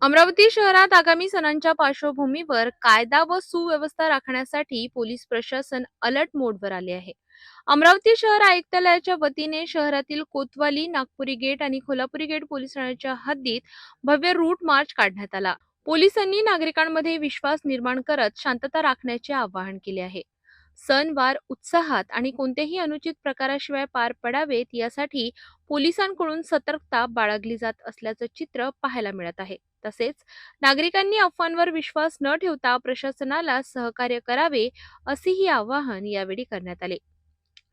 अमरावती शहरात आगामी सणांच्या पार्श्वभूमीवर कायदा व सुव्यवस्था राखण्यासाठी पोलीस प्रशासन अलर्ट मोडवर आले आहे. अमरावती शहर आयुक्तालयाच्या वतीने शहरातील कोतवाली, नागपुरी गेट आणि कोल्हापुरी गेट पोलीस ठाण्याच्या हद्दीत भव्य रूट मार्च काढण्यात आला. पोलिसांनी नागरिकांमध्ये विश्वास निर्माण करत शांतता राखण्याचे आवाहन केले आहे. सणवार उत्साहात आणि कोणत्याही अनुचित प्रकाराशिवाय पार पडावेत यासाठी पोलिसांकडून सतर्कता बाळगली जात असल्याचं चित्र पाहायला मिळत आहे. तसेच नागरिकांनी अफवांवर विश्वास न ठेवता प्रशासनाला सहकार्य करावे असेही आवाहन यावेळी करण्यात आले.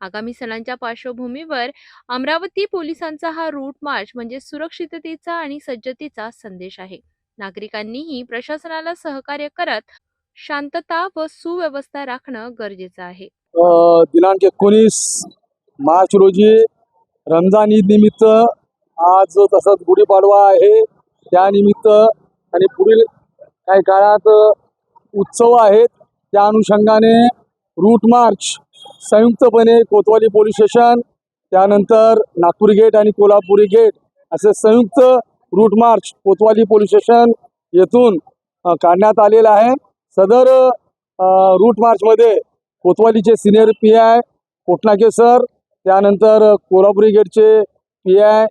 आगामी सणांच्या पार्श्वभूमीवर अमरावती पोलिसांचा हा रूट मार्च म्हणजे सुरक्षिततेचा आणि सज्जतेचा संदेश आहे. नागरिकांनीही प्रशासनाला सहकार्य करत शांतता व सुव्यवस्था राखणं गरजेचं आहे. दिनांक 19 मार्च रोजी रमजान ईद निमित्त आज तसंच गुढीपाडवा आहे, त्यानिमित्त आणि पुढील काही काळात उत्सव आहेत, त्या अनुषंगाने रूट मार्च संयुक्तपणे कोतवाली पोलीस स्टेशन, त्यानंतर नागपुरी गेट आणि कोल्हापुरी गेट असे संयुक्त रूट मार्च कोतवाली पोलीस स्टेशन येथून काढण्यात आलेला आहे. सदर रूट मार्चमध्ये कोतवालीचे सिनियर PI कोटनाके सर, त्यानंतर कोल्हापुरी गेटचे PI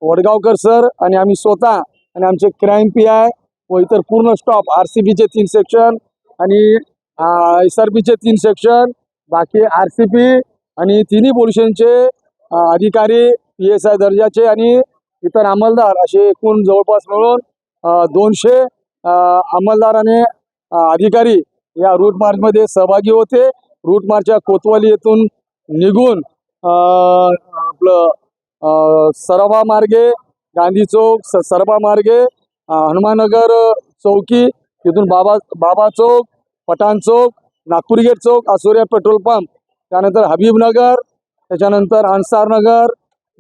वडगावकर सर आणि आम्ही स्वतः आणि आमचे क्राईम PI व इतर पूर्ण स्टॉप RCPचे 3 सेक्शन आणि SRPचे 3 सेक्शन, बाकी RCP आणि तिन्ही पोलिसांचे अधिकारी, PSI दर्जाचे आणि इतर अंमलदार असे एकूण जवळपास मिळून 200 अंमलदार आणि अधिकारी या रूट मार्चमध्ये सहभागी होते. रूट मार्चच्या कोतवाली येथून निघून आपलं सरबा मार्गे, गांधी चौक, सरबा मार्गे हनुमाननगर चौकी, तिथून बाबा चौक, पठाण चौक, नागपुरी गेट चौक, आसोरिया पेट्रोल पंप, त्यानंतर हबीबनगर, त्याच्यानंतर अन्सारनगर,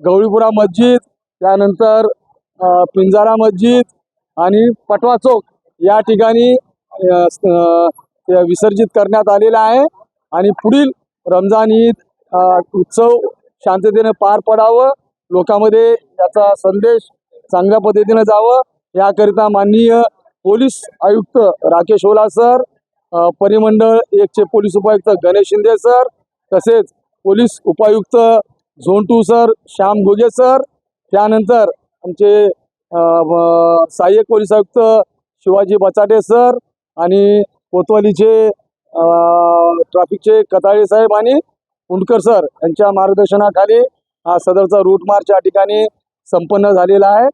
गवळीपुरा मस्जिद, त्यानंतर पिंजारा मस्जिद आणि पटवा चौक या ठिकाणी विसर्जित करण्यात आलेला आहे. आणि पुढील रमजान ईद उत्सव शांततेने पार पडावं, लोकांमध्ये याचा संदेश चांगल्या पद्धतीने जावं याकरिता माननीय पोलीस आयुक्त राकेश ओला सर, परिमंडळ 1 चे पोलीस उपायुक्त गणेश शिंदे सर, तसेच पोलीस उपायुक्त zone 2 sir Shyam Ghuge sir, त्यानंतर आमचे सहाय्यक पोलीस आयुक्त शिवाजी बचाटे सर आणि कोतवालीचे ट्रॅफिकचे कताळे साहेब आणि उंडकर सर यांच्या मार्गदर्शनाखाली हा सदरचा रूट मार्च या ठिकाणी संपन्न झालेला आहे.